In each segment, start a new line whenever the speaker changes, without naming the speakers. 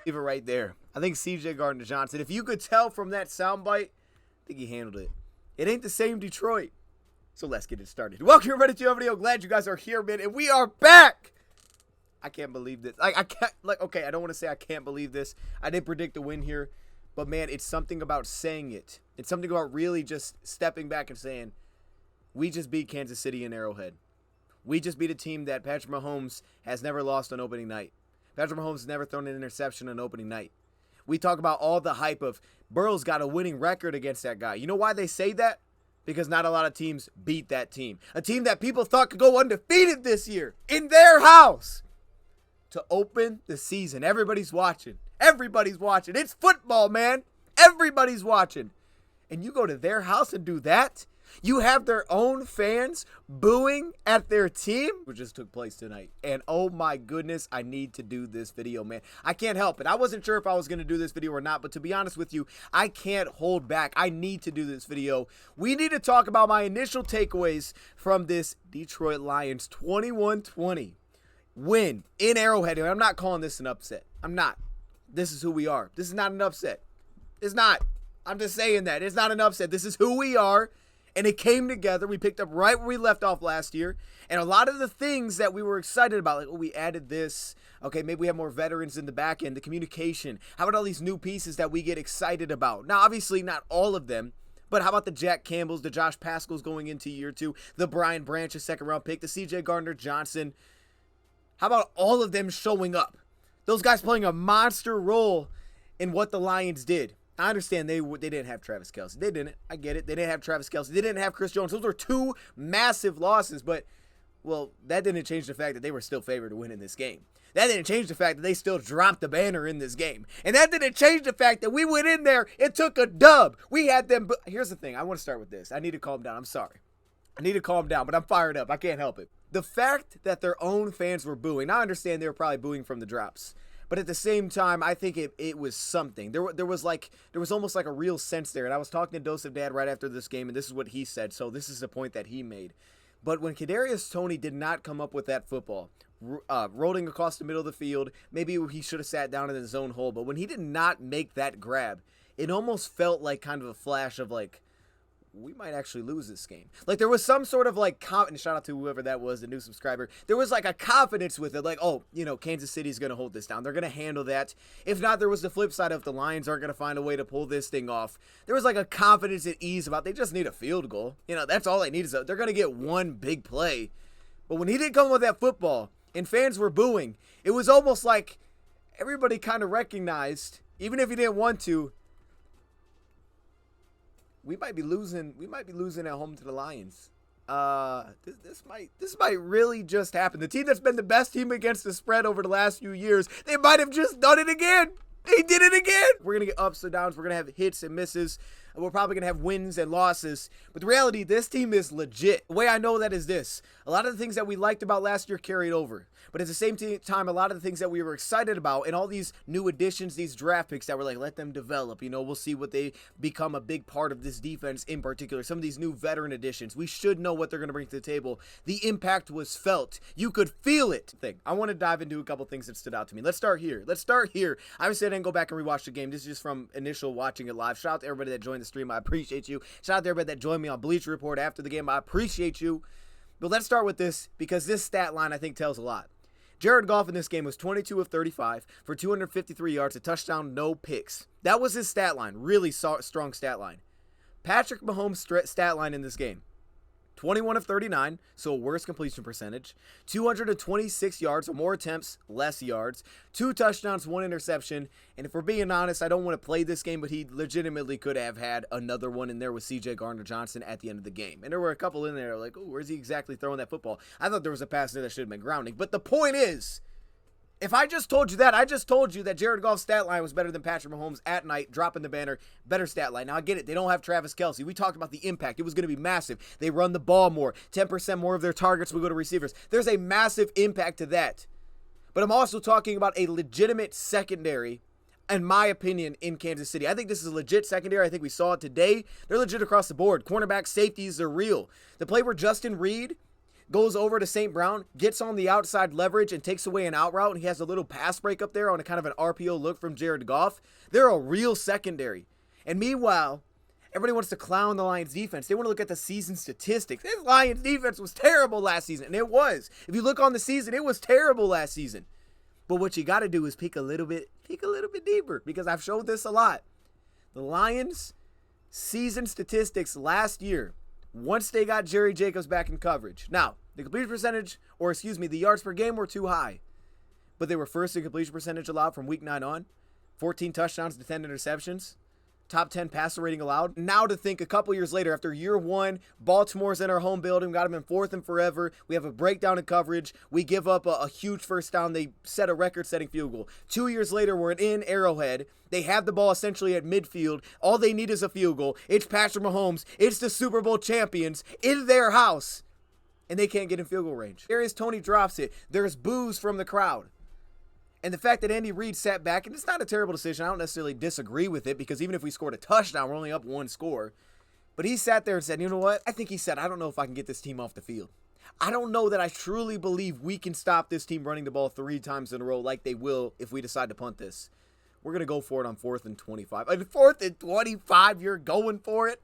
Leave it right there. I think C.J. Gardner-Johnson, if you could tell from that soundbite, I think he handled it. It ain't the same Detroit. So let's get it started. Welcome everybody to our video. Glad you guys are here, man. And we are back. I can't believe this. I can't, okay, I don't want to say I can't believe this. I didn't predict the win here. But, man, it's something about saying it. It's something about really just stepping back and saying, we just beat Kansas City in Arrowhead. We just beat a team that Patrick Mahomes has never lost on opening night. Patrick Mahomes has never thrown an interception on opening night. We talk about all the hype of Burrow's got a winning record against that guy. You know why they say that? Because not a lot of teams beat that team. A team that people thought could go undefeated this year in their house to open the season. Everybody's watching. Everybody's watching. It's football, man. Everybody's watching. And you go to their house and do that? You have their own fans booing at their team, which just took place tonight. And oh my goodness, I need to do this video, man. I can't help it. I wasn't sure if I was going to do this video or not, but to be honest with you, I can't hold back. I need to do this video. We need to talk about my initial takeaways from this Detroit Lions 21-20 win in Arrowhead. And I'm not calling this an upset. I'm not. This is who we are. This is not an upset. It's not. I'm just saying that. It's not an upset. This is who we are. And it came together. We picked up right where we left off last year. And a lot of the things that we were excited about, like, oh, we added this. Okay, maybe we have more veterans in the back end, the communication. How about all these new pieces that we get excited about? Now, obviously, not all of them. But how about the Jack Campbells, the Josh Pascals going into year 2, the Brian Branches second-round pick, the C.J. Gardner-Johnson. How about all of them showing up? Those guys playing a monster role in what the Lions did. I understand they didn't have Travis Kelce. They didn't. I get it. They didn't have Travis Kelce. They didn't have Chris Jones. Those were two massive losses, but, well, that didn't change the fact that they were still favored to win in this game. That didn't change the fact that they still dropped the banner in this game. And that didn't change the fact that we went in there and took a dub. We had them. Here's the thing. I want to start with this. I need to calm down. I'm sorry. I need to calm down, but I'm fired up. I can't help it. The fact that their own fans were booing, I understand they were probably booing from the drops. But at the same time, I think it was something. There was almost like a real sense there. And I was talking to DoseOfDion right after this game, and this is what he said. So this is the point that he made. But when Kadarius Toney did not come up with that football, rolling across the middle of the field, maybe he should have sat down in his own hole. But when he did not make that grab, it almost felt like kind of a flash of like, we might actually lose this game. Like, there was some sort of, like, confidence. Shout out to whoever that was, the new subscriber. There was, like, a confidence with it. Like, oh, you know, Kansas City's going to hold this down. They're going to handle that. If not, there was the flip side of the Lions aren't going to find a way to pull this thing off. There was, like, a confidence at ease about they just need a field goal. You know, that's all they need is they're going to get one big play. But when he didn't come with that football and fans were booing, it was almost like everybody kind of recognized, even if he didn't want to, we might be losing at home to the Lions. This might really just happen. The team that's been the best team against the spread over the last few years, they might have just done it again. They did it again. We're going to get ups and downs. We're going to have hits and misses. We're probably going to have wins and losses. But the reality, this team is legit. The way I know that is this. A lot of the things that we liked about last year carried over. But at the same time, a lot of the things that we were excited about and all these new additions, these draft picks that were like, let them develop. You know, we'll see what they become a big part of this defense in particular. Some of these new veteran additions, we should know what they're going to bring to the table. The impact was felt. You could feel it. I want to dive into a couple things that stood out to me. Let's start here. Obviously, I didn't go back and rewatch the game. This is just from initial watching it live. Shout out to everybody that joined the stream. I appreciate you. Shout out to everybody that joined me on Bleacher Report after the game. I appreciate you. But let's start with this because this stat line, I think, tells a lot. Jared Goff in this game was 22 of 35 for 253 yards, a touchdown, no picks. That was his stat line. Really strong stat line. Patrick Mahomes' stat line in this game. 21 of 39, so a worse completion percentage. 226 yards, or more attempts, less yards. 2 touchdowns, 1 interception. And if we're being honest, I don't want to play this game, but he legitimately could have had another one in there with C.J. Gardner-Johnson at the end of the game. And there were a couple in there like, oh, where's he exactly throwing that football? I thought there was a pass there that should have been grounding. But the point is, if I just told you that, I just told you that Jared Goff's stat line was better than Patrick Mahomes at night, dropping the banner, better stat line. Now, I get it. They don't have Travis Kelce. We talked about the impact. It was going to be massive. They run the ball more. 10% more of their targets will go to receivers. There's a massive impact to that. But I'm also talking about a legitimate secondary, in my opinion, in Kansas City. I think this is a legit secondary. I think we saw it today. They're legit across the board. Cornerbacks, safeties, they're real. The play where Justin Reed goes over to St. Brown, gets on the outside leverage and takes away an out route, and he has a little pass break up there on a kind of an RPO look from Jared Goff. They're a real secondary. And meanwhile, everybody wants to clown the Lions defense. They want to look at the season statistics. This Lions defense was terrible last season, and it was. If you look on the season, it was terrible last season. But what you got to do is peek a little bit deeper, because I've showed this a lot. The Lions season statistics last year, once they got Jerry Jacobs back in coverage. Now, the completion percentage, the yards per game were too high, but they were first in completion percentage allowed from week 9 on. 14 touchdowns to 10 interceptions. Top 10 passer rating allowed. Now to think a couple years later, after year 1, Baltimore's in our home building. We got them in 4th and forever. We have a breakdown in coverage. We give up a huge first down. They set a record-setting field goal. 2 years later, we're in Arrowhead. They have the ball essentially at midfield. All they need is a field goal. It's Patrick Mahomes. It's the Super Bowl champions in their house. And they can't get in field goal range. Darius Toney drops it. There's boos from the crowd. And the fact that Andy Reid sat back, and it's not a terrible decision. I don't necessarily disagree with it, because even if we scored a touchdown, we're only up 1 score. But he sat there and said, you know what? I think he said, I don't know if I can get this team off the field. I don't know that I truly believe we can stop this team running the ball 3 times in a row like they will if we decide to punt this. We're going to go for it on 4th and 25. 4th and 25, you're going for it?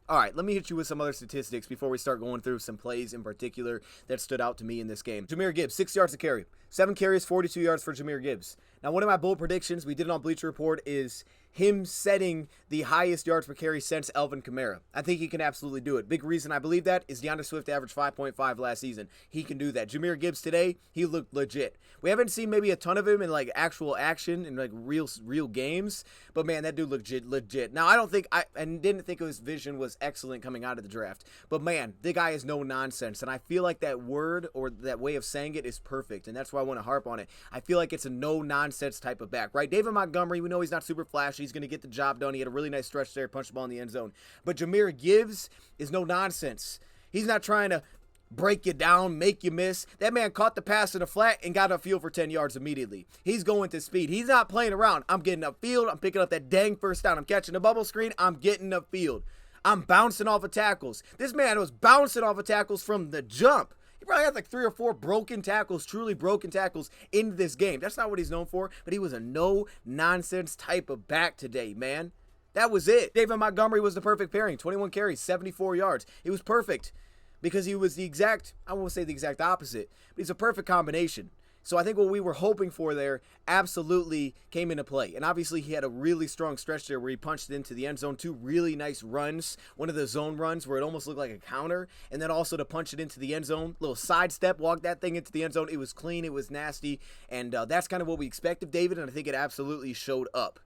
All right, let me hit you with some other statistics before we start going through some plays in particular that stood out to me in this game. Jahmyr Gibbs, 6 yards a carry. 7 carries, 42 yards for Jahmyr Gibbs. Now, one of my bold predictions, we did it on Bleacher Report, is him setting the highest yards per carry since Alvin Kamara. I think he can absolutely do it. Big reason I believe that is DeAndre Swift averaged 5.5 last season. He can do that. Jahmyr Gibbs today, he looked legit. We haven't seen maybe a ton of him in like actual action in like real games, but man, that dude looked legit. Now, didn't think his vision was excellent coming out of the draft, but man, the guy is no nonsense, and I feel like that word or that way of saying it is perfect, and that's why I want to harp on it. I feel like it's a no nonsense type of back, right? David Montgomery, we know he's not super flashy. He's going to get the job done. He had a really nice stretch there, punched the ball in the end zone. But Jahmyr Gibbs is no nonsense. He's not trying to break you down, make you miss. That man caught the pass in the flat and got upfield for 10 yards immediately. He's going to speed. He's not playing around. I'm getting upfield. I'm picking up that dang first down. I'm catching the bubble screen. I'm getting upfield. I'm bouncing off of tackles. This man was bouncing off of tackles from the jump. He probably had like 3 or 4 broken tackles, truly broken tackles in this game. That's not what he's known for, but he was a no-nonsense type of back today, man. That was it. David Montgomery was the perfect pairing. 21 carries, 74 yards. It was perfect because he was I won't say the exact opposite, but he's a perfect combination. So I think what we were hoping for there absolutely came into play. And obviously he had a really strong stretch there where he punched into the end zone. 2 really nice runs. One of the zone runs where it almost looked like a counter. And then also to punch it into the end zone. Little sidestep, walk that thing into the end zone. It was clean. It was nasty. And that's kind of what we expect of David. And I think it absolutely showed up.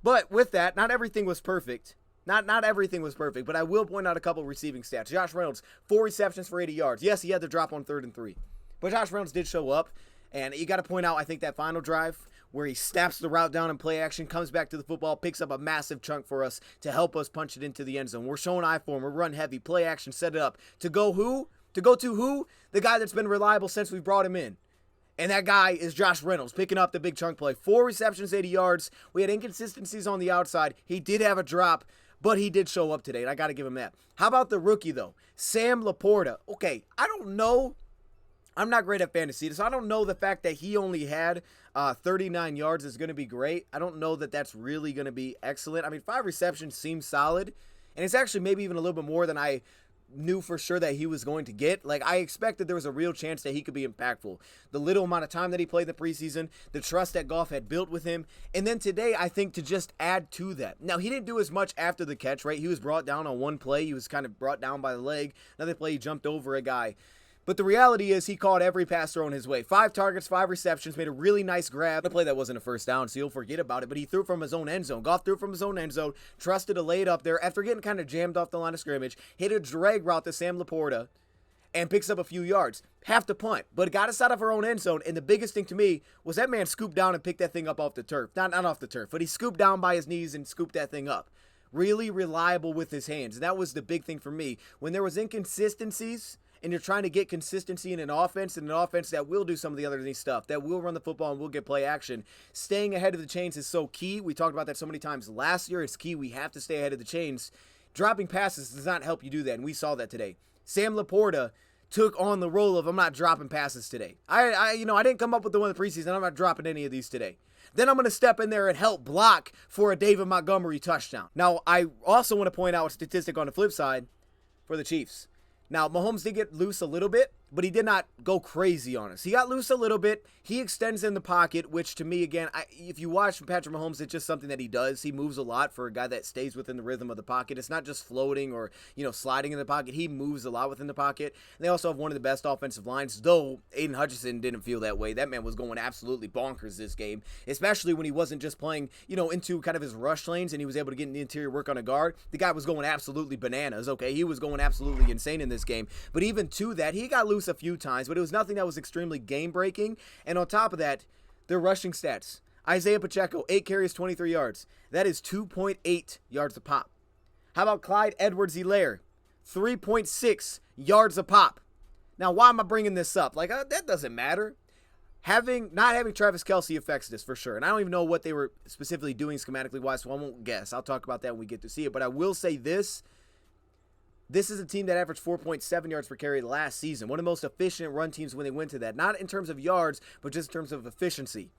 But with that, not everything was perfect. Not everything was perfect. But I will point out a couple receiving stats. Josh Reynolds, 4 receptions for 80 yards. Yes, he had the drop on 3rd and 3. But Josh Reynolds did show up. And you got to point out, I think, that final drive where he snaps the route down in play action, comes back to the football, picks up a massive chunk for us to help us punch it into the end zone. We're showing eye for him. We're run heavy, play action, set it up. To go who? To go to who? The guy that's been reliable since we brought him in. And that guy is Josh Reynolds, picking up the big chunk play. 4 receptions, 80 yards. We had inconsistencies on the outside. He did have a drop, but he did show up today, and I got to give him that. How about the rookie, though? Sam Laporta. Okay, I don't know. I'm not great at fantasy, so I don't know the fact that he only had 39 yards is going to be great. I don't know that that's really going to be excellent. I mean, 5 receptions seems solid, and it's actually maybe even a little bit more than I knew for sure that he was going to get. Like, I expected there was a real chance that he could be impactful. The little amount of time that he played the preseason, the trust that Goff had built with him, and then today, I think, to just add to that. Now, he didn't do as much after the catch, right? He was brought down on one play. He was kind of brought down by the leg. Another play, he jumped over a guy. But the reality is he caught every pass thrown his way. 5 targets, 5 receptions, made a really nice grab. A play that wasn't a first down, so you'll forget about it, but he threw from his own end zone. Goff threw from his own end zone, trusted to lay it up there after getting kind of jammed off the line of scrimmage, hit a drag route to Sam Laporta, and picks up a few yards. Half the punt, but got us out of our own end zone, and the biggest thing to me was that man scooped down and picked that thing up off the turf. Not off the turf, but he scooped down by his knees and scooped that thing up. Really reliable with his hands, and that was the big thing for me. When there was inconsistencies, and you're trying to get consistency in an offense that will do some of the other stuff, that will run the football and will get play action, staying ahead of the chains is so key. We talked about that so many times last year. It's key. We have to stay ahead of the chains. Dropping passes does not help you do that, and we saw that today. Sam Laporta took on the role of I'm not dropping passes today. I didn't come up with the one in the preseason. I'm not dropping any of these today. Then I'm going to step in there and help block for a David Montgomery touchdown. Now, I also want to point out a statistic on the flip side for the Chiefs. Now, Mahomes did get loose a little bit, but he did not go crazy on us. He got loose a little bit. He extends in the pocket, which to me, again, if you watch Patrick Mahomes, it's just something that he does. He moves a lot for a guy that stays within the rhythm of the pocket. It's not just floating or, sliding in the pocket. He moves a lot within the pocket. And they also have one of the best offensive lines, though Aiden Hutchinson didn't feel that way. That man was going absolutely bonkers this game, especially when he wasn't just playing, into kind of his rush lanes and he was able to get in the interior work on a guard. The guy was going absolutely bananas, okay? He was going absolutely insane in this game. But even to that, he got loose a few times, but it was nothing that was extremely game-breaking. And on top of that, their rushing stats. Isaiah Pacheco, 8 carries, 23 yards. That is 2.8 yards a pop. How about Clyde Edwards-Helaire? 3.6 yards a pop. Now, why am I bringing this up? That doesn't matter. Not having Travis Kelce affects this for sure. And I don't even know what they were specifically doing schematically-wise, so I won't guess. I'll talk about that when we get to see it. But I will say this. This is a team that averaged 4.7 yards per carry last season. One of the most efficient run teams when they went to that. Not in terms of yards, but just in terms of efficiency.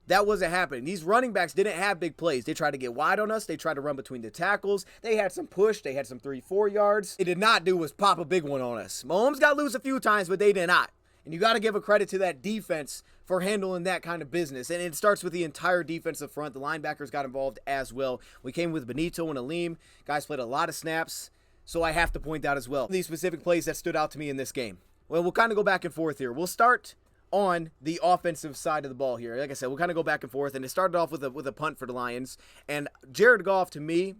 That wasn't happening. These running backs didn't have big plays. They tried to get wide on us. They tried to run between the tackles. They had some push. They had some 3-4 yards. They did not do was pop a big one on us. Mahomes got loose a few times, but they did not. And you got to give a credit to that defense for handling that kind of business. And it starts with the entire defensive front. The linebackers got involved as well. We came with Benito and Aleem. Guys played a lot of snaps. So I have to point out as well these specific plays that stood out to me in this game. Well, we'll kind of go back and forth here. We'll start on the offensive side of the ball here. Like I said, we'll kind of go back and forth. And it started off with a punt for the Lions. And Jared Goff, to me,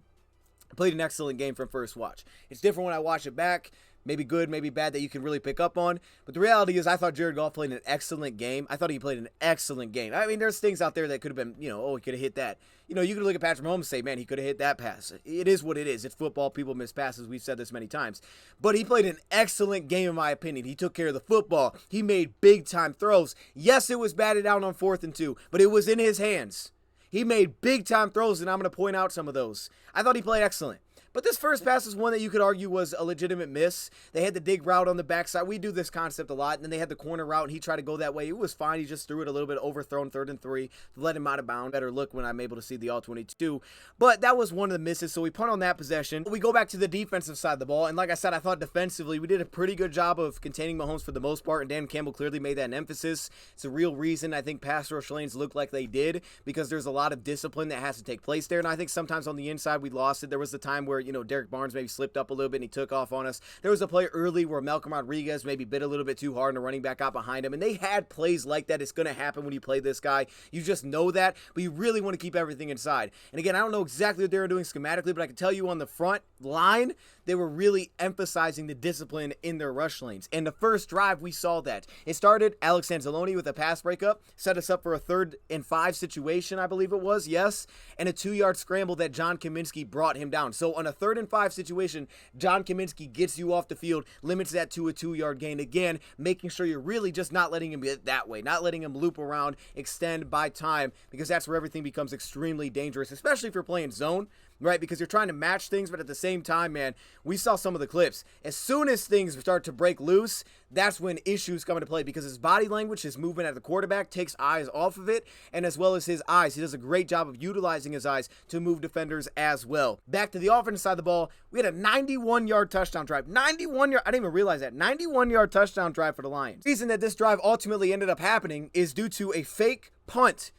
played an excellent game from first watch. It's different when I watch it back. Maybe good, maybe bad that you can really pick up on. But the reality is I thought Jared Goff played an excellent game. I thought he played an excellent game. I mean, there's things out there that could have been, he could have hit that. You could look at Patrick Mahomes and say, man, he could have hit that pass. It is what it is. It's football. People miss passes. We've said this many times. But he played an excellent game, in my opinion. He took care of the football. He made big-time throws. Yes, it was batted out on 4th and 2, but it was in his hands. He made big-time throws, and I'm going to point out some of those. I thought he played excellent. But this first pass is one that you could argue was a legitimate miss. They had the dig route on the backside. We do this concept a lot. And then they had the corner route, and he tried to go that way. It was fine. He just threw it a little bit overthrown, 3rd and 3. Let him out of bounds. Better look when I'm able to see the all-22. But that was one of the misses, so we punt on that possession. We go back to the defensive side of the ball. And like I said, I thought defensively, we did a pretty good job of containing Mahomes for the most part. And Dan Campbell clearly made that an emphasis. It's a real reason I think pass rush lanes look like they did, because there's a lot of discipline that has to take place there. And I think sometimes on the inside we lost it. There was the time where, Derek Barnes maybe slipped up a little bit and he took off on us. There was a play early where Malcolm Rodriguez maybe bit a little bit too hard and the running back out behind him. And they had plays like that. It's going to happen when you play this guy. You just know that, but you really want to keep everything inside. And again, I don't know exactly what they were doing schematically, but I can tell you on the front line, they were really emphasizing the discipline in their rush lanes. And the first drive, we saw that. It started Alex Anzalone with a pass breakup, set us up for a 3rd and 5 situation, I believe it was, yes, and a 2-yard scramble that John Kaminsky brought him down. So on a 3rd and 5 situation, John Kaminsky gets you off the field, limits that to a 2-yard gain. Again, making sure you're really just not letting him get that way, not letting him loop around, extend by time, because that's where everything becomes extremely dangerous, especially if you're playing zone. Right, because you're trying to match things, but at the same time, man, we saw some of the clips. As soon as things start to break loose, that's when issues come into play, because his body language, his movement at the quarterback takes eyes off of it, and as well as his eyes. He does a great job of utilizing his eyes to move defenders as well. Back to the offensive side of the ball, we had a 91-yard touchdown drive. 91-yard, I didn't even realize that. 91-yard touchdown drive for the Lions. The reason that this drive ultimately ended up happening is due to a fake punt.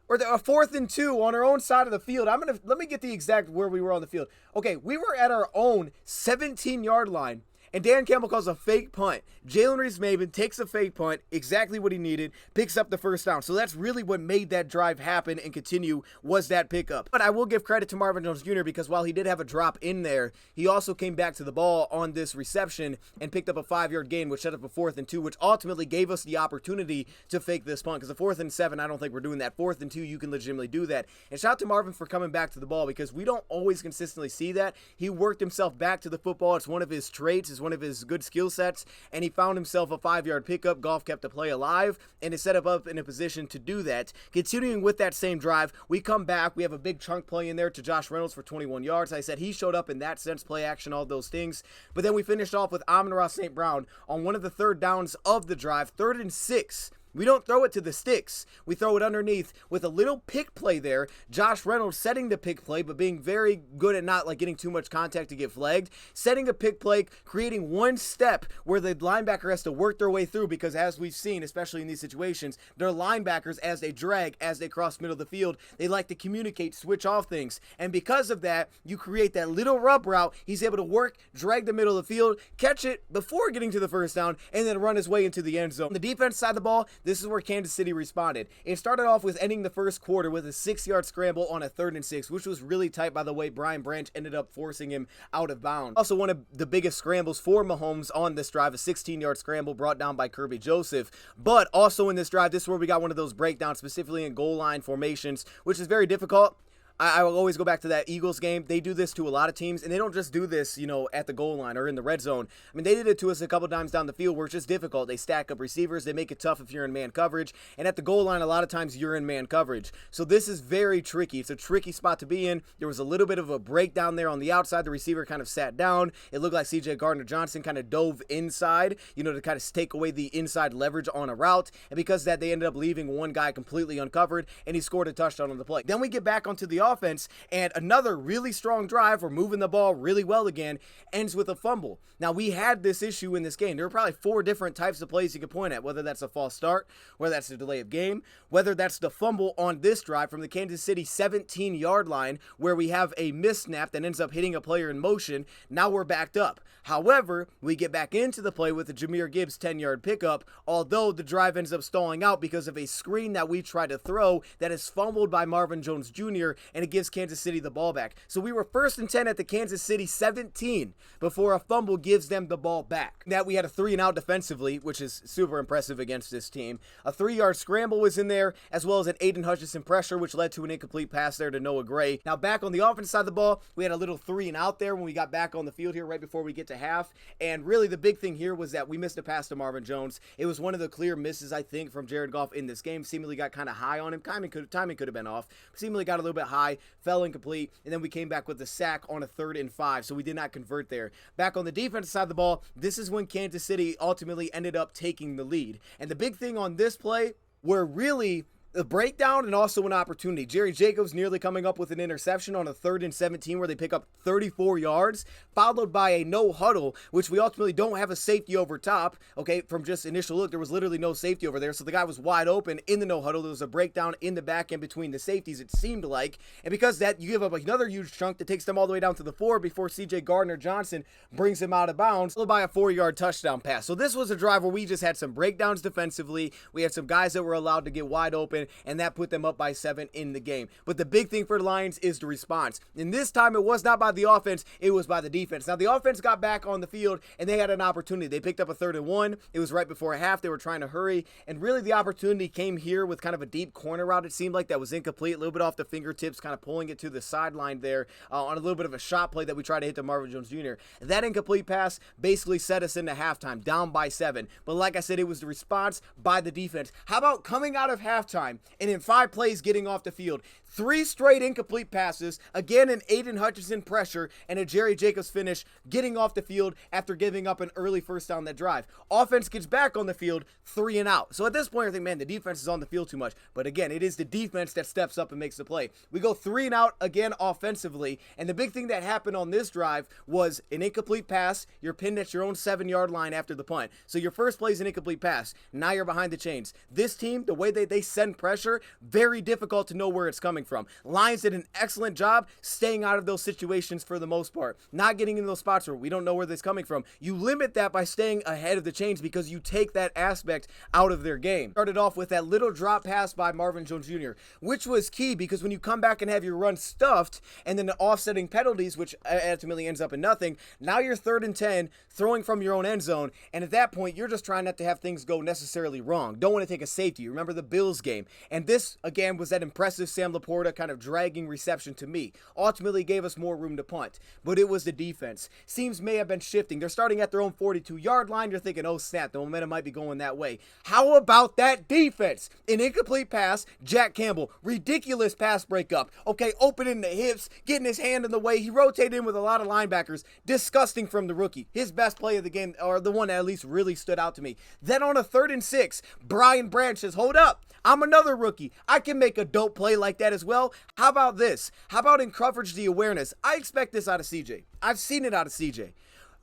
Or a 4th and 2 on our own side of the field. Let me get the exact where we were on the field. Okay, we were at our own 17-yard line, and Dan Campbell calls a fake punt. Jalen Reeves-Maybin takes a fake punt, exactly what he needed, picks up the first down. So that's really what made that drive happen and continue, was that pickup. But I will give credit to Marvin Jones Jr. because while he did have a drop in there, he also came back to the ball on this reception and picked up a 5-yard gain, which set up a 4th and 2, which ultimately gave us the opportunity to fake this punt. Because the 4th and 7, I don't think we're doing that. 4th and 2, you can legitimately do that. And shout out to Marvin for coming back to the ball, because we don't always consistently see that. He worked himself back to the football. It's one of his traits, is one of his good skill sets, and he found himself a 5-yard pickup. Goff kept the play alive and is set up in a position to do that. Continuing with that same drive, we come back. We have a big chunk play in there to Josh Reynolds for 21 yards. I said he showed up in that sense, play action, all those things. But then we finished off with Amon-Ra St. Brown on one of the third downs of the drive, 3rd and 6. We don't throw it to the sticks. We throw it underneath with a little pick play there. Josh Reynolds setting the pick play, but being very good at not getting too much contact to get flagged. Setting a pick play, creating one step where the linebacker has to work their way through, because as we've seen, especially in these situations, their linebackers, as they drag, as they cross middle of the field, they like to communicate, switch off things. And because of that, you create that little rub route. He's able to work, drag the middle of the field, catch it before getting to the first down, and then run his way into the end zone. On the defense side of the ball, this is where Kansas City responded. It started off with ending the first quarter with a 6-yard scramble on a 3rd and 6, which was really tight, by the way. Brian Branch ended up forcing him out of bounds. Also, one of the biggest scrambles for Mahomes on this drive, a 16-yard scramble brought down by Kirby Joseph. But also in this drive, this is where we got one of those breakdowns, specifically in goal line formations, which is very difficult. I will always go back to that Eagles game. They do this to a lot of teams, and they don't just do this, at the goal line or in the red zone. I mean, they did it to us a couple times down the field where it's just difficult. They stack up receivers. They make it tough if you're in man coverage, and at the goal line, a lot of times you're in man coverage. So this is very tricky. It's a tricky spot to be in. There was a little bit of a breakdown there on the outside. The receiver kind of sat down. It looked like CJ Gardner-Johnson kind of dove inside, to kind of take away the inside leverage on a route, and because of that, they ended up leaving one guy completely uncovered, and he scored a touchdown on the play. Then we get back onto the offense, and another really strong drive. We're moving the ball really well again, ends with a fumble. Now, we had this issue in this game. There were probably 4 different types of plays you could point at, whether that's a false start, whether that's a delay of game, whether that's the fumble on this drive from the Kansas City 17-yard line, where we have a missed snap that ends up hitting a player in motion. Now we're backed up. However, we get back into the play with the Jahmyr Gibbs 10-yard pickup, although the drive ends up stalling out because of a screen that we try to throw that is fumbled by Marvin Jones Jr., and it gives Kansas City the ball back. So we were 1st and 10 at the Kansas City 17 before a fumble gives them the ball back. Now we had a 3-and-out defensively, which is super impressive against this team. A 3-yard scramble was in there, as well as an Aiden Hutchinson pressure, which led to an incomplete pass there to Noah Gray. Now back on the offense side of the ball, we had a little 3-and-out there when we got back on the field here right before we get to half. And really the big thing here was that we missed a pass to Marvin Jones. It was one of the clear misses, I think, from Jared Goff in this game. Seemingly got kind of high on him. Timing could have been off. Seemingly got a little bit high, fell incomplete, and then we came back with a sack on a 3rd and 5, so we did not convert there. Back on the defensive side of the ball, this is when Kansas City ultimately ended up taking the lead. And the big thing on this play were really a breakdown and also an opportunity. Jerry Jacobs nearly coming up with an interception on a 3rd and 17 where they pick up 34 yards, followed by a no huddle, which we ultimately don't have a safety over top. Okay, from just initial look, there was literally no safety over there, so the guy was wide open in the no huddle. There was a breakdown in the back end between the safeties, it seemed like, and because of that, you give up another huge chunk that takes them all the way down to the 4 before CJ Gardner-Johnson brings him out of bounds, followed by a 4-yard touchdown pass. So this was a drive where we just had some breakdowns defensively. We had some guys that were allowed to get wide open, and that put them up by 7 in the game. But the big thing for the Lions is the response. And this time it was not by the offense, it was by the defense. Now the offense got back on the field and they had an opportunity. They picked up a 3rd and 1. It was right before half. They were trying to hurry. And really the opportunity came here with kind of a deep corner route. It seemed like that was incomplete, a little bit off the fingertips, kind of pulling it to the sideline there on a little bit of a shot play that we tried to hit to Marvin Jones Jr. That incomplete pass basically set us into halftime, down by 7. But like I said, it was the response by the defense. How about coming out of halftime and in 5 plays getting off the field? 3 straight incomplete passes, again an Aiden Hutchinson pressure, and a Jerry Jacobs finish getting off the field after giving up an early first down that drive. Offense gets back on the field, 3 and out. So at this point, I think, man, the defense is on the field too much. But again, it is the defense that steps up and makes the play. We go 3 and out again offensively, and the big thing that happened on this drive was an incomplete pass. You're pinned at your own 7-yard line after the punt. So your first play is an incomplete pass. Now you're behind the chains. This team, the way they send pressure, very difficult to know where it's coming from. Lions did an excellent job staying out of those situations for the most part, not getting in those spots where we don't know where this is coming from. You limit that by staying ahead of the chains because you take that aspect out of their game. Started off with that little drop pass by Marvin Jones Jr., which was key because when you come back and have your run stuffed and then the offsetting penalties, which ultimately ends up in nothing, now you're 3rd and 10 throwing from your own end zone, and at that point you're just trying not to have things go necessarily wrong. Don't want to take a safety. Remember the Bills game. And this again was that impressive Sam LaPorta Laporta kind of dragging reception to me. Ultimately gave us more room to punt, but it was the defense. Seams may have been shifting. They're starting at their own 42-yard line. You're thinking, oh snap, the momentum might be going that way. How about that defense? An incomplete pass, Jack Campbell, ridiculous pass breakup. Okay, opening the hips, getting his hand in the way. He rotated in with a lot of linebackers. Disgusting from the rookie. His best play of the game, or the one that at least really stood out to me. Then on a 3rd and 6, Brian Branch says, hold up, I'm another rookie. I can make a dope play like that as well. How about this? How about in coverage the awareness? I expect this out of CJ. I've seen it out of CJ.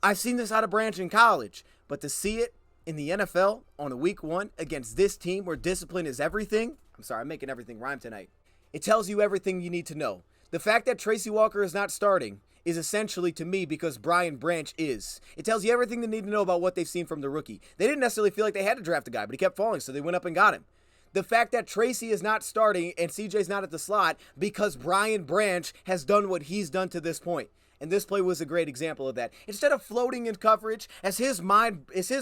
I've seen this out of Branch in college. But to see it in the NFL on a week 1 against this team where discipline is everything. I'm sorry, I'm making everything rhyme tonight. It tells you everything you need to know. The fact that Tracy Walker is not starting is essentially to me because Brian Branch is. It tells you everything they need to know about what they've seen from the rookie. They didn't necessarily feel like they had to draft a guy, but he kept falling, so they went up and got him. The fact that Tracy is not starting and CJ's not at the slot because Brian Branch has done what he's done to this point. And this play was a great example of that. Instead of floating in coverage, as his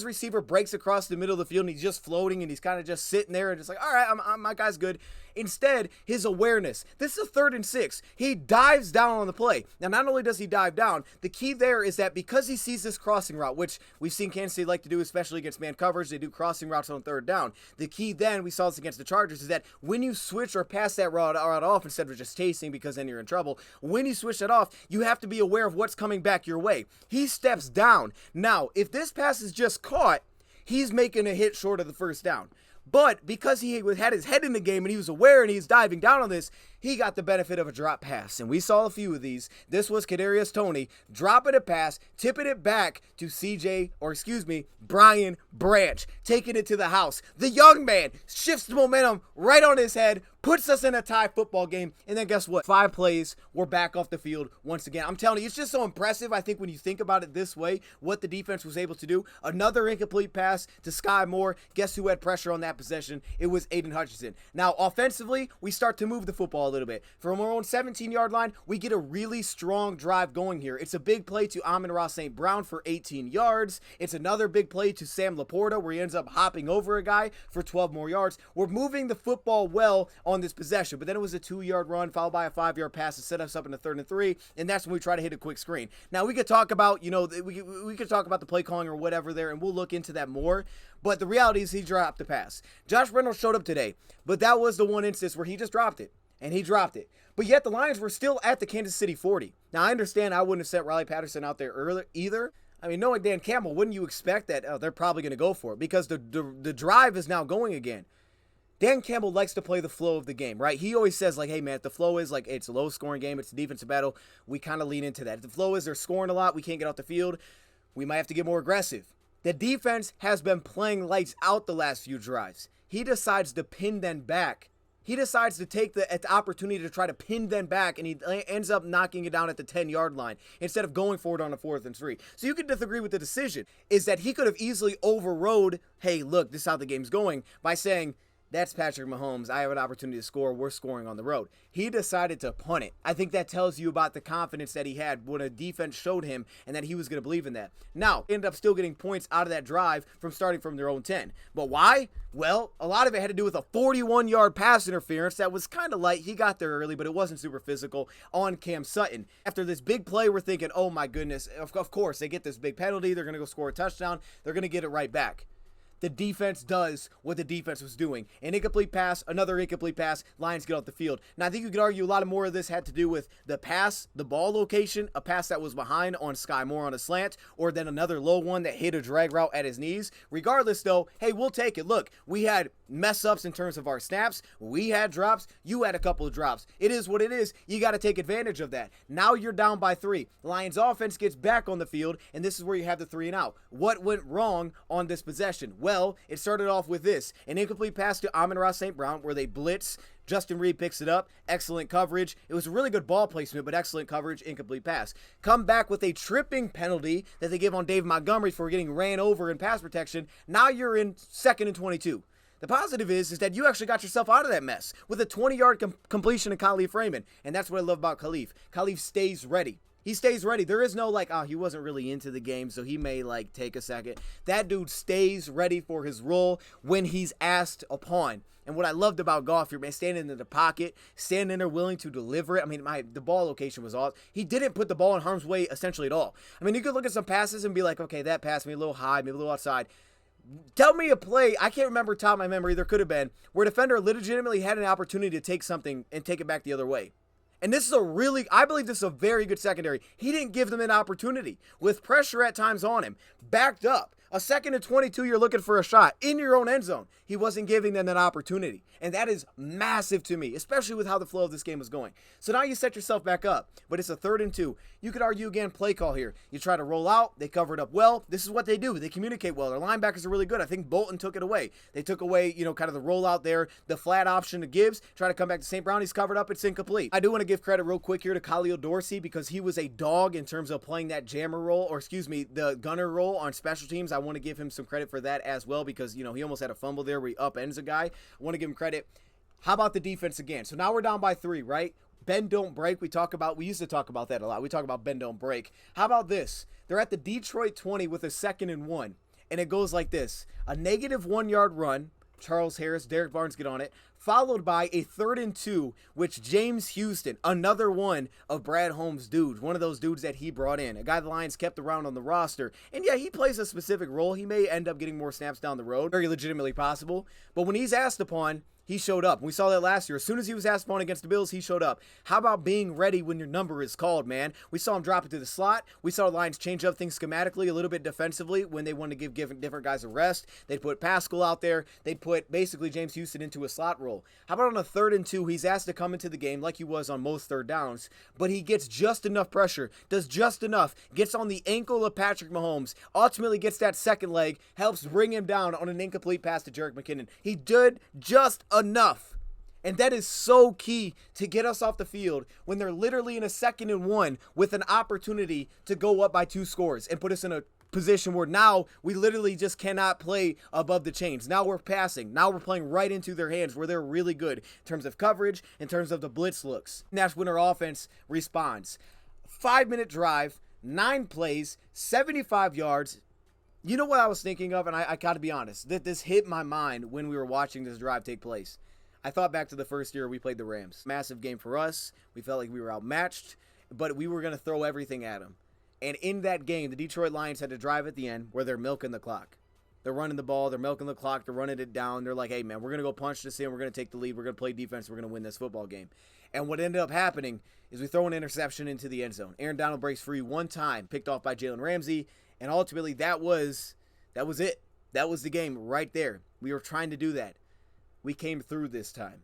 receiver breaks across the middle of the field and he's just floating and he's kind of just sitting there and just like, all right, my guy's good. Instead, his awareness. This is a 3rd and 6. He dives down on the play. Now, not only does he dive down, the key there is that because he sees this crossing route, which we've seen Kansas City like to do, especially against man coverage, they do crossing routes on 3rd down. The key then, we saw this against the Chargers, is that when you switch or pass that route off instead of just chasing because then you're in trouble, when you switch that off, you have to be aware of what's coming back your way. He steps down. Now, if this pass is just caught, he's making a hit short of the 1st down. But because he had his head in the game and he was aware and he's diving down on this, he got the benefit of a drop pass. And we saw a few of these. This was Kadarius Toney dropping a pass, tipping it back to Brian Branch, taking it to the house. The young man shifts the momentum right on his head, puts us in a tie football game, and then guess what? 5 plays, we're back off the field once again. I'm telling you, it's just so impressive, I think, when you think about it this way, what the defense was able to do. Another incomplete pass to Sky Moore. Guess who had pressure on that possession? It was Aiden Hutchinson. Now, offensively, we start to move the football a little bit. From our own 17-yard line, we get a really strong drive going here. It's a big play to Amon-Ra St. Brown for 18 yards. It's another big play to Sam Laporta where he ends up hopping over a guy for 12 more yards. We're moving the football well on this possession, but then it was a 2-yard run followed by a 5-yard pass to set us up in the 3rd and 3, and that's when we try to hit a quick screen. Now, we could talk about, we could talk about the play calling or whatever there, and we'll look into that more, but the reality is he dropped the pass. Josh Reynolds showed up today, but that was the one instance where he just dropped it, and he dropped it. But yet the Lions were still at the Kansas City 40. Now, I understand I wouldn't have sent Riley Patterson out there earlier either. I mean, knowing Dan Campbell, wouldn't you expect that they're probably going to go for it because the drive is now going again. Dan Campbell likes to play the flow of the game, right? He always says, like, hey, man, if the flow is, like, it's a low-scoring game, it's a defensive battle, we kind of lean into that. If the flow is they're scoring a lot, we can't get off the field, we might have to get more aggressive. The defense has been playing lights out the last few drives. He decides to pin them back. He decides to take the opportunity to try to pin them back, and he ends up knocking it down at the 10-yard line instead of going for it on a 4th and 3. So you could disagree with the decision, is that he could have easily overrode, hey, look, this is how the game's going, by saying, that's Patrick Mahomes. I have an opportunity to score. We're scoring on the road. He decided to punt it. I think that tells you about the confidence that he had when a defense showed him and that he was going to believe in that. Now, ended up still getting points out of that drive from starting from their own 10. But why? Well, a lot of it had to do with a 41-yard pass interference that was kind of light. He got there early, but it wasn't super physical on Cam Sutton. After this big play, we're thinking, oh my goodness, of course, they get this big penalty. They're going to go score a touchdown. They're going to get it right back. The defense does what the defense was doing. An incomplete pass, another incomplete pass, Lions get off the field. Now, I think you could argue a lot more of this had to do with the pass, the ball location, a pass that was behind on Sky Moore on a slant, or then another low one that hit a drag route at his knees. Regardless, though, hey, we'll take it. Look, we had mess-ups in terms of our snaps. We had drops. You had a couple of drops. It is what it is. You got to take advantage of that. Now you're down by 3. Lions offense gets back on the field, and this is where you have the 3 and out. What went wrong on this possession? Well, it started off with this. An incomplete pass to Amon-Ra St. Brown where they blitz. Justin Reed picks it up. Excellent coverage. It was a really good ball placement, but excellent coverage. Incomplete pass. Come back with a tripping penalty that they give on Dave Montgomery for getting ran over in pass protection. Now you're in 2nd and 22. The positive is that you actually got yourself out of that mess with a 20-yard completion to Khalif Raymond. And that's what I love about Khalif. Khalif stays ready. He stays ready. There is no like, oh, he wasn't really into the game, so he may like take a second. That dude stays ready for his role when he's asked upon. And what I loved about Goff, man, standing in the pocket, standing there willing to deliver it. I mean, the ball location was awesome. He didn't put the ball in harm's way essentially at all. I mean, you could look at some passes and be like, okay, that pass maybe a little high, maybe a little outside. Tell me a play, I can't remember top of my memory, there could have been, where a defender legitimately had an opportunity to take something and take it back the other way. And this is I believe this is a very good secondary. He didn't give them an opportunity. With pressure at times on him, backed up. A 2nd and 22, you're looking for a shot in your own end zone. He wasn't giving them that opportunity. And that is massive to me, especially with how the flow of this game was going. So now you set yourself back up, but it's a 3rd and 2. You could argue again, play call here. You try to roll out, they cover it up well. This is what they do. They communicate well. Their linebackers are really good. I think Bolton took it away. They took away, kind of the rollout there, the flat option to Gibbs. Try to come back to St. Brown. He's covered up. It's incomplete. I do want to give credit real quick here to Khalil Dorsey because he was a dog in terms of playing that jammer role, or excuse me, the gunner role on special teams. I want to give him some credit for that as well because, he almost had a fumble there where he upends a guy. I want to give him credit. How about the defense again? So now we're down by 3, right? Bend, don't break. We used to talk about that a lot. We talk about bend, don't break. How about this? They're at the Detroit 20 with a 2nd and 1. And it goes like this. A negative 1-yard run. Charles Harris, Derek Barnes get on it. Followed by a 3rd and 2, which James Houston, another one of Brad Holmes' dudes, one of those dudes that he brought in, a guy the Lions kept around on the roster. And yeah, he plays a specific role. He may end up getting more snaps down the road, very legitimately possible. But when he's asked upon, he showed up. We saw that last year. As soon as he was asked upon against the Bills, he showed up. How about being ready when your number is called, man? We saw him drop it to the slot. We saw the Lions change up things schematically a little bit defensively when they wanted to give different guys a rest. They'd put Pascal out there. They'd put basically James Houston into a slot role. How about on a 3rd and 2, he's asked to come into the game like he was on most 3rd downs, but he gets just enough pressure, does just enough, gets on the ankle of Patrick Mahomes, ultimately gets that second leg, helps bring him down on an incomplete pass to Jerick McKinnon. He did just enough. And that is so key to get us off the field when they're literally in a 2nd and 1 with an opportunity to go up by 2 scores and put us in a position where now we literally just cannot play above the chains. Now we're passing. Now we're playing right into their hands where they're really good in terms of coverage, in terms of the blitz looks. And that's when our offense responds. 5-minute drive, 9 plays, 75 yards. You know what I was thinking of, and I got to be honest, that this hit my mind when we were watching this drive take place. I thought back to the first year we played the Rams. Massive game for us. We felt like we were outmatched, but we were going to throw everything at them. And in that game, the Detroit Lions had to drive at the end where they're milking the clock. They're running the ball. They're milking the clock. They're running it down. They're like, hey, man, we're going to go punch this in. We're going to take the lead. We're going to play defense. We're going to win this football game. And what ended up happening is we throw an interception into the end zone. Aaron Donald breaks free one time, picked off by Jalen Ramsey. And ultimately, that was it. That was the game right there. We were trying to do that. We came through this time.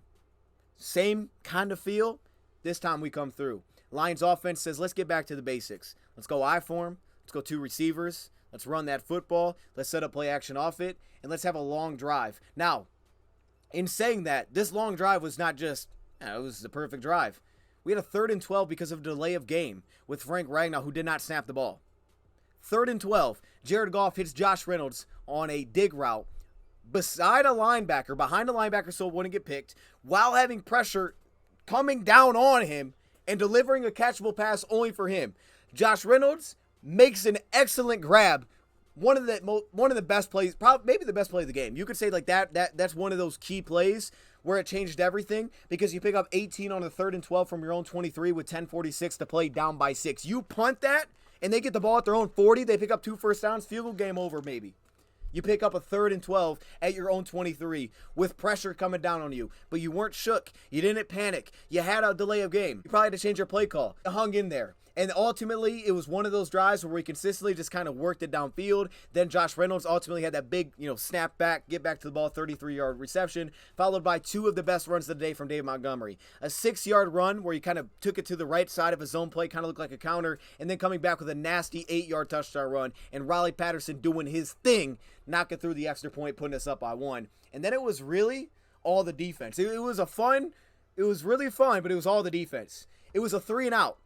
Same kind of feel. This time we come through. Lions offense says, let's get back to the basics. Let's go I form. Let's go 2 receivers. Let's run that football. Let's set up play action off it. And let's have a long drive. Now, in saying that, this long drive was not just, it was the perfect drive. We had a 3rd and 12 because of delay of game with Frank Ragnow, who did not snap the ball. 3rd and 12. Jared Goff hits Josh Reynolds on a dig route behind a linebacker so it wouldn't get picked, while having pressure coming down on him and delivering a catchable pass only for him. Josh Reynolds makes an excellent grab. One of the best plays, probably maybe the best play of the game. You could say like that's one of those key plays where it changed everything because you pick up 18 on the 3rd and 12 from your own 23 with 10:46 to play, down by 6. You punt that and they get the ball at their own 40. They pick up 2 first downs, field goal, game over maybe. You pick up a 3rd and 12 at your own 23 with pressure coming down on you. But you weren't shook. You didn't panic. You had a delay of game. You probably had to change your play call. You hung in there. And ultimately, it was one of those drives where we consistently just kind of worked it downfield. Then Josh Reynolds ultimately had that big, snap back, get back to the ball, 33-yard reception, followed by 2 of the best runs of the day from David Montgomery. A 6-yard run where he kind of took it to the right side of his zone play, kind of looked like a counter, and then coming back with a nasty 8-yard touchdown run, and Raleigh Patterson doing his thing, knocking through the extra point, putting us up by 1. And then it was really all the defense. It was really fun, but it was all the defense. It was a 3 and out.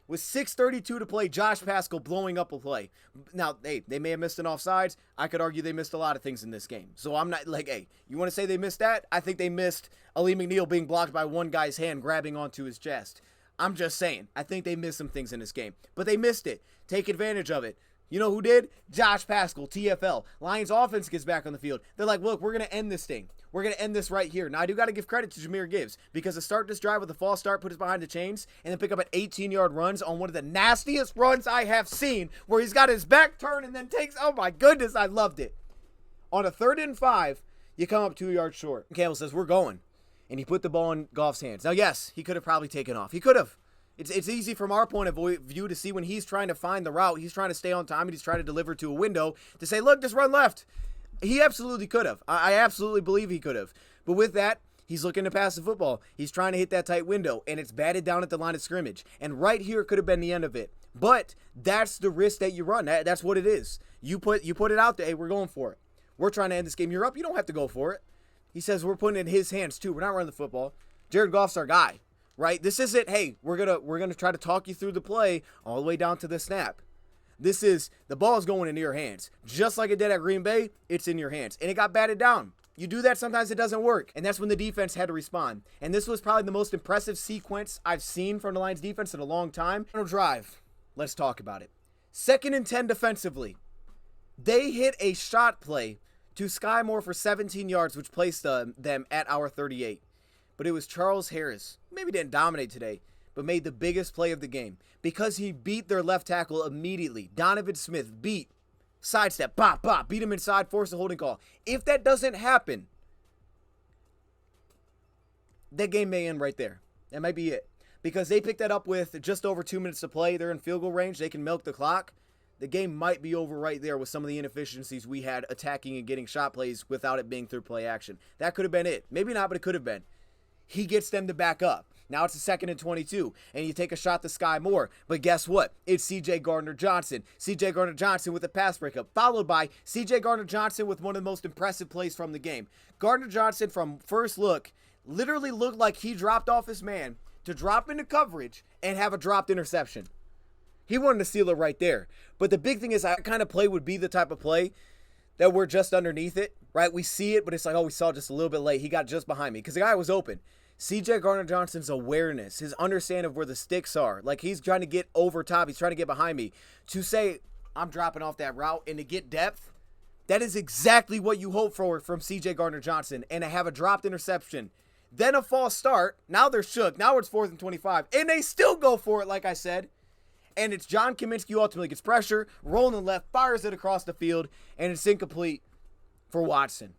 With 6:32 to play, Josh Pascal blowing up a play. Now, hey, they may have missed an offsides. I could argue they missed a lot of things in this game. So I'm not like, hey, you want to say they missed that? I think they missed Ali McNeil being blocked by one guy's hand grabbing onto his chest. I'm just saying. I think they missed some things in this game. But they missed it. Take advantage of it. You know who did? Josh Pascal, TFL. Lions offense gets back on the field. They're like, look, we're going to end this thing. We're going to end this right here. Now, I do got to give credit to Jahmyr Gibbs because to start this drive with a false start, put us behind the chains, and then pick up an 18-yard runs on one of the nastiest runs I have seen where he's got his back turned and then takes, oh my goodness, I loved it. On a 3rd and 5, you come up 2 yards short. Campbell says, we're going. And he put the ball in Goff's hands. Now, yes, he could have probably taken off. He could have. It's easy from our point of view to see when he's trying to find the route, he's trying to stay on time, and he's trying to deliver to a window to say, look, just run left. He absolutely could have. I absolutely believe he could have. But with that, he's looking to pass the football. He's trying to hit that tight window, and it's batted down at the line of scrimmage. And right here could have been the end of it. But that's the risk that you run. That's what it is. You put it out there. Hey, we're going for it. We're trying to end this game. You're up. You don't have to go for it. He says we're putting it in his hands, too. We're not running the football. Jared Goff's our guy. Right? This isn't, hey, we're gonna try to talk you through the play all the way down to the snap. This is, the ball is going into your hands. Just like it did at Green Bay, it's in your hands. And it got batted down. You do that, sometimes it doesn't work. And that's when the defense had to respond. And this was probably the most impressive sequence I've seen from the Lions defense in a long time. Final drive. Let's talk about it. 2nd and 10 defensively. They hit a shot play to Sky Moore for 17 yards, which placed them at our 38. But it was Charles Harris, maybe didn't dominate today, but made the biggest play of the game because he beat their left tackle immediately. Donovan Smith beat, sidestep, bop, bop, beat him inside, forced a holding call. If that doesn't happen, that game may end right there. That might be it. Because they picked that up with just over 2 minutes to play. They're in field goal range. They can milk the clock. The game might be over right there with some of the inefficiencies we had attacking and getting shot plays without it being through play action. That could have been it. Maybe not, but it could have been. He gets them to back up. Now it's a 2nd and 22, and you take a shot to Sky Moore. But guess what? It's C.J. Gardner-Johnson. C.J. Gardner-Johnson with a pass breakup, followed by C.J. Gardner-Johnson with one of the most impressive plays from the game. Gardner-Johnson, from first look, literally looked like he dropped off his man to drop into coverage and have a dropped interception. He wanted to seal it right there. But the big thing is that kind of play would be the type of play that we're just underneath it, right? We see it, but it's like, oh, we saw it just a little bit late. He got just behind me because the guy was open. C.J. Gardner-Johnson's awareness, his understanding of where the sticks are, like he's trying to get over top, he's trying to get behind me, to say, I'm dropping off that route and to get depth, that is exactly what you hope for from C.J. Gardner-Johnson, and to have a dropped interception, then a false start, now they're shook, now it's 4th and 25, and they still go for it, like I said, and it's John Kaminsky who ultimately gets pressure, rolling left, fires it across the field, and it's incomplete for Watson.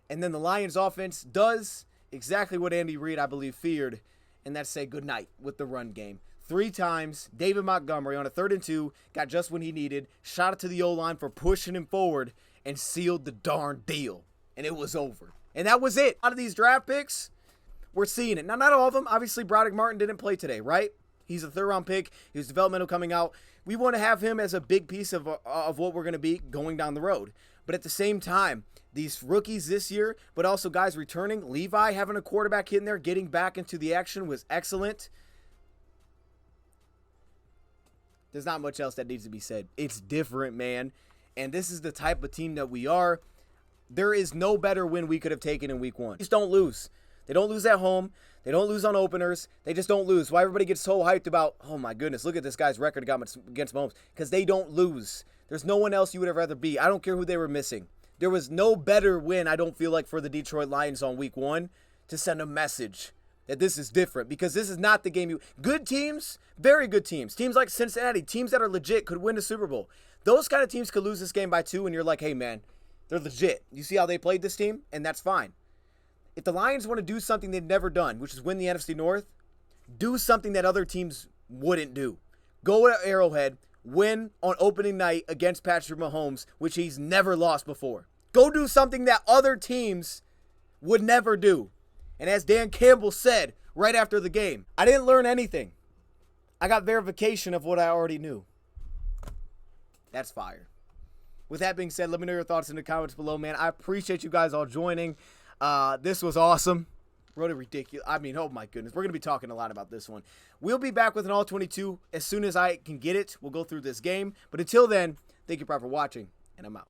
And then the Lions offense does exactly what Andy Reid, I believe, feared, and that's say goodnight with the run game. 3 times, David Montgomery on a 3rd and 2, got just what he needed, shot it to the O-line for pushing him forward, and sealed the darn deal. And it was over. And that was it. Out of these draft picks, we're seeing it. Now, not all of them. Obviously, Broderick Martin didn't play today, right? He's a 3rd-round pick. He was developmental coming out. We want to have him as a big piece of what we're going to be going down the road. But at the same time, these rookies this year, but also guys returning, Levi having a quarterback in there, getting back into the action was excellent. There's not much else that needs to be said. It's different, man. And this is the type of team that we are. There is no better win we could have taken in week 1. Just don't lose. They don't lose at home. They don't lose on openers. They just don't lose. Why everybody gets so hyped about, oh my goodness, look at this guy's record against Mahomes. Because they don't lose. There's no one else you would have rather be. I don't care who they were missing. There was no better win, I don't feel like, for the Detroit Lions on week 1 to send a message that this is different. Because this is not the game you... Good teams, very good teams. Teams like Cincinnati, teams that are legit, could win the Super Bowl. Those kind of teams could lose this game by 2, and you're like, hey, man, they're legit. You see how they played this team? And that's fine. If the Lions want to do something they've never done, which is win the NFC North, do something that other teams wouldn't do. Go to Arrowhead, win on opening night against Patrick Mahomes, which he's never lost before. Go do something that other teams would never do. And as Dan Campbell said right after the game, I didn't learn anything. I got verification of what I already knew. That's fire. With that being said, let me know your thoughts in the comments below, man. I appreciate you guys all joining. This was awesome. Really ridiculous. I mean, oh my goodness. We're going to be talking a lot about this one. We'll be back with an all-22 as soon as I can get it. We'll go through this game. But until then, thank you for watching, and I'm out.